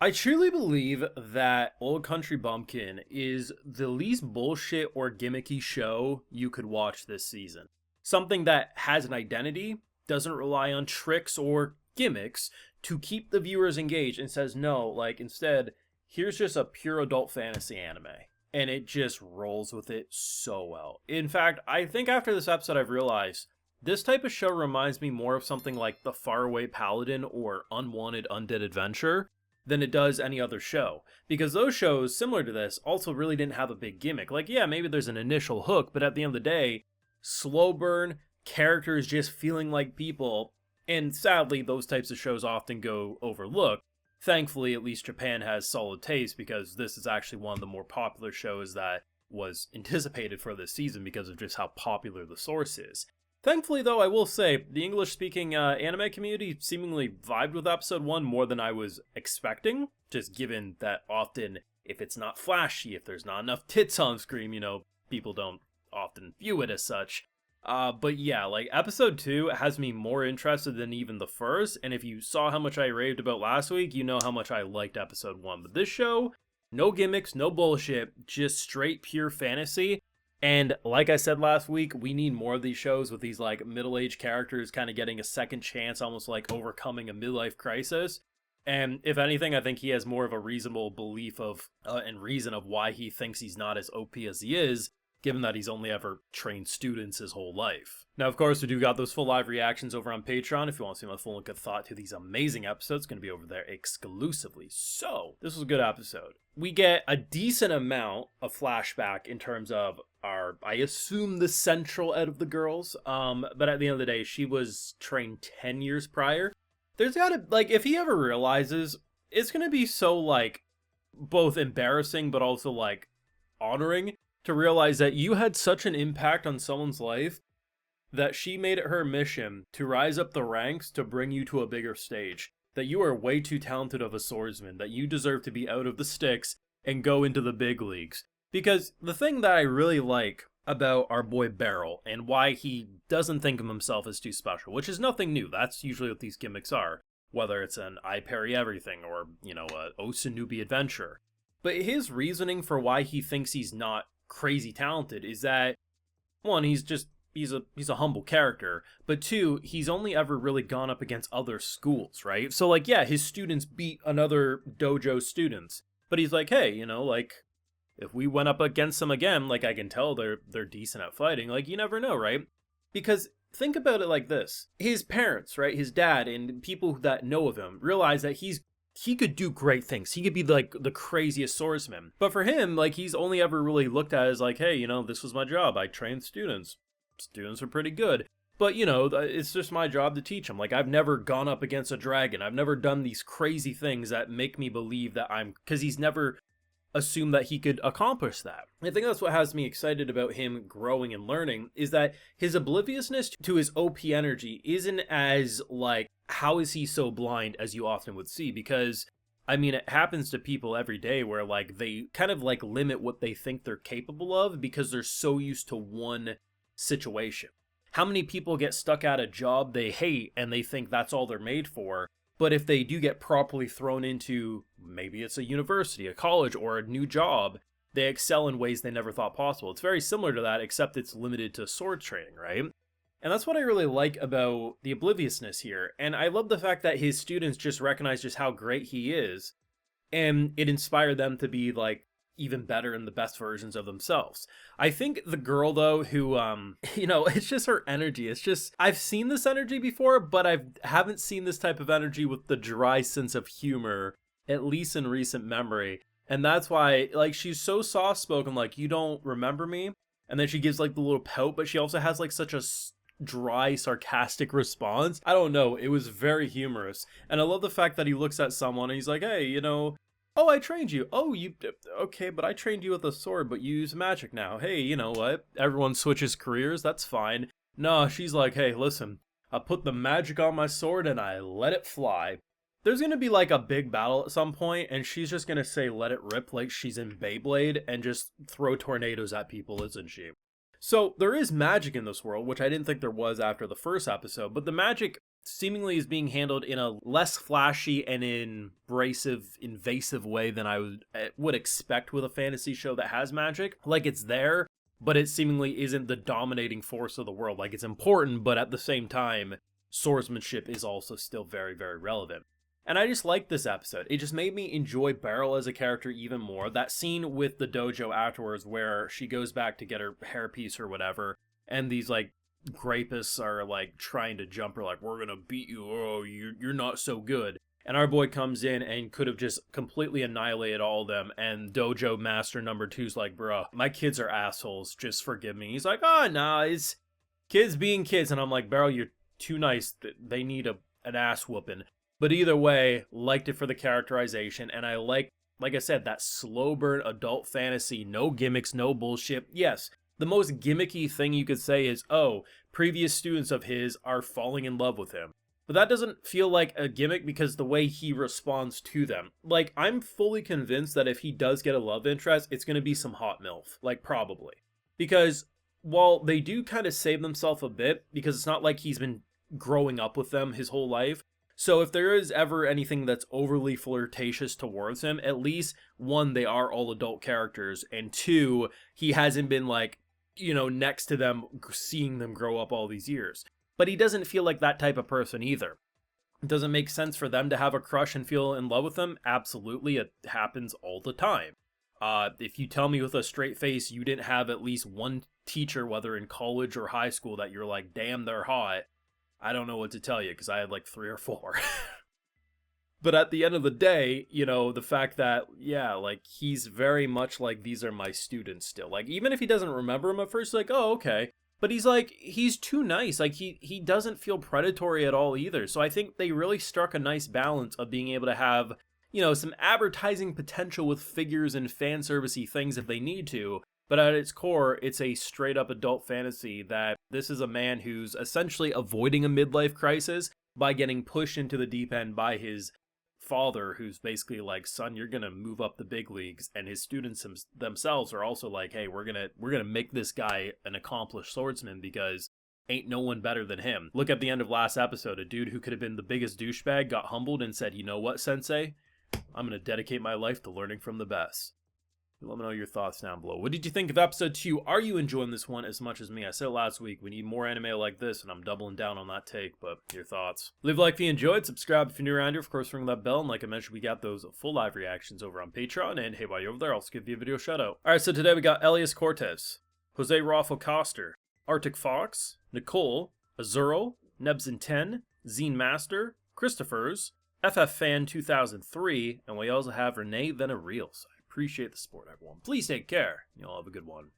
I truly believe that Old Country Bumpkin is the least bullshit or gimmicky show you could watch this season. Something that has an identity, doesn't rely on tricks or gimmicks to keep the viewers engaged, and says, no, like, instead, here's just a pure adult fantasy anime. And it just rolls with it so well. In fact, I think after this episode, I've realized this type of show reminds me more of something like The Faraway Paladin or Unwanted Undead Adventure than it does any other show. Because those shows, similar to this, also really didn't have a big gimmick. Like, yeah, maybe there's an initial hook, but at the end of the day, slow burn, characters just feeling like people, and sadly, those types of shows often go overlooked. Thankfully, at least Japan has solid taste, because this is actually one of the more popular shows that was anticipated for this season because of just how popular the source is. Thankfully, though, I will say, the English-speaking anime community seemingly vibed with episode 1 more than I was expecting, just given that often, if it's not flashy, if there's not enough tits on screen, people don't often view it as such. But yeah, like, episode 2 has me more interested than even the first, and if you saw how much I raved about last week, you know how much I liked episode 1. But this show, no gimmicks, no bullshit, just straight pure fantasy. And like I said last week, we need more of these shows with these like middle-aged characters kind of getting a second chance, almost like overcoming a midlife crisis. And if anything, I think he has more of a reasonable belief of and reason of why he thinks he's not as OP as he is, given that he's only ever trained students his whole life. Now, of course, we do got those full live reactions over on Patreon. If you want to see my full and good thought to these amazing episodes, it's going to be over there exclusively. So, this was a good episode. We get a decent amount of flashback in terms of I assume, the central out of the girls. But at the end of the day, she was trained 10 years prior. There's gotta, like, if he ever realizes, it's gonna be so, like, both embarrassing, but also, like, honoring to realize that you had such an impact on someone's life that she made it her mission to rise up the ranks to bring you to a bigger stage. That you are way too talented of a swordsman, that you deserve to be out of the sticks and go into the big leagues. Because the thing that I really like about our boy Beryl, and why he doesn't think of himself as too special, which is nothing new, that's usually what these gimmicks are, whether it's an I parry everything or, a Osanubi adventure. But his reasoning for why he thinks he's not crazy talented is that, one, he's a humble character, but two, he's only ever really gone up against other schools, right? So, like, yeah, his students beat another dojo students, but he's like, hey, if we went up against them again, like, I can tell they're decent at fighting. Like, you never know, right? Because think about it like this. His parents, right, his dad and people that know of him realize that he could do great things. He could be, like, the craziest swordsman. But for him, like, he's only ever really looked at as, like, hey, this was my job. I trained students. Students are pretty good. But, it's just my job to teach them. Like, I've never gone up against a dragon. I've never done these crazy things that make me believe that because he's never assume that he could accomplish that. I think that's what has me excited about him growing and learning, is that his obliviousness to his OP energy isn't as, like, how is he so blind as you often would see, because, I mean, it happens to people every day where, like, they kind of, like, limit what they think they're capable of because they're so used to one situation. How many people get stuck at a job they hate and they think that's all they're made for? But if they do get properly thrown into, maybe it's a university, a college, or a new job, they excel in ways they never thought possible. It's very similar to that, except it's limited to sword training, right? And that's what I really like about the obliviousness here. And I love the fact that his students just recognize just how great he is, and it inspired them to be, like, even better and the best versions of themselves. I think the girl, though, who, it's just her energy. It's just, I've seen this energy before, but I haven't seen this type of energy with the dry sense of humor, at least in recent memory. And that's why, like, she's so soft-spoken, like, you don't remember me? And then she gives, like, the little pout, but she also has, like, such a dry, sarcastic response. I don't know, it was very humorous. And I love the fact that he looks at someone and he's like, hey, oh, I trained you. Oh, okay, but I trained you with a sword, but you use magic now. Hey, you know what? Everyone switches careers, that's fine. No, she's like, hey, listen, I put the magic on my sword and I let it fly. There's gonna be, like, a big battle at some point, and she's just gonna say let it rip like she's in Beyblade and just throw tornadoes at people, isn't she? So there is magic in this world, which I didn't think there was after the first episode, but the magic seemingly is being handled in a less flashy and invasive way than I would expect with a fantasy show that has magic. Like, it's there, but it seemingly isn't the dominating force of the world. Like, it's important, but at the same time, swordsmanship is also still very, very relevant. And I just liked this episode. It just made me enjoy Beryl as a character even more. That scene with the dojo afterwards where she goes back to get her hairpiece or whatever, and these, like, grapists are, like, trying to jump her, like, we're gonna beat you, oh, you're not so good. And our boy comes in and could have just completely annihilated all of them, and Dojo Master number 2's like, bruh, my kids are assholes, just forgive me. He's like, oh, nah, it's kids being kids. And I'm like, Beryl, you're too nice. They need an ass whooping. But either way, liked it for the characterization, and I like I said, that slow burn adult fantasy, no gimmicks, no bullshit. Yes, the most gimmicky thing you could say is, oh, previous students of his are falling in love with him. But that doesn't feel like a gimmick because the way he responds to them. Like, I'm fully convinced that if he does get a love interest, it's going to be some hot MILF. Like, probably. Because while they do kind of save themselves a bit, because it's not like he's been growing up with them his whole life, so if there is ever anything that's overly flirtatious towards him, at least, one, they are all adult characters, and two, he hasn't been, like, next to them, seeing them grow up all these years. But he doesn't feel like that type of person either. It doesn't make sense for them to have a crush and feel in love with them. Absolutely, it happens all the time. If you tell me with a straight face you didn't have at least one teacher, whether in college or high school, that you're like, damn, they're hot, I don't know what to tell you, because I had like 3 or 4. But at the end of the day, the fact that, yeah, like, he's very much like, these are my students still. Like, even if he doesn't remember him at first, like, oh, okay. But he's too nice. Like, he doesn't feel predatory at all either. So I think they really struck a nice balance of being able to have, some advertising potential with figures and fan servicey things if they need to. But at its core, it's a straight-up adult fantasy that this is a man who's essentially avoiding a midlife crisis by getting pushed into the deep end by his father, who's basically like, son, you're gonna move up the big leagues. And his students themselves are also like, hey, we're gonna make this guy an accomplished swordsman because ain't no one better than him. Look at the end of last episode. A dude who could have been the biggest douchebag got humbled and said, you know what, sensei? I'm gonna dedicate my life to learning from the best. Let me know your thoughts down below. What did you think of episode 2? Are you enjoying this one as much as me? I said last week, we need more anime like this, and I'm doubling down on that take, but your thoughts. Leave a like if you enjoyed, subscribe if you're new around here, of course ring that bell, and like I mentioned, we got those full live reactions over on Patreon, and hey, while you're over there, I'll also give you a video shout out. Alright, so today we got Elias Cortez, Jose Rafa Coster, Arctic Fox, Nicole, Azuro, Nebs10, Zine Master, Christopher's, FF Fan 2003, and we also have Renee Venereal. Appreciate the support, everyone. Please take care. Y'all have a good one.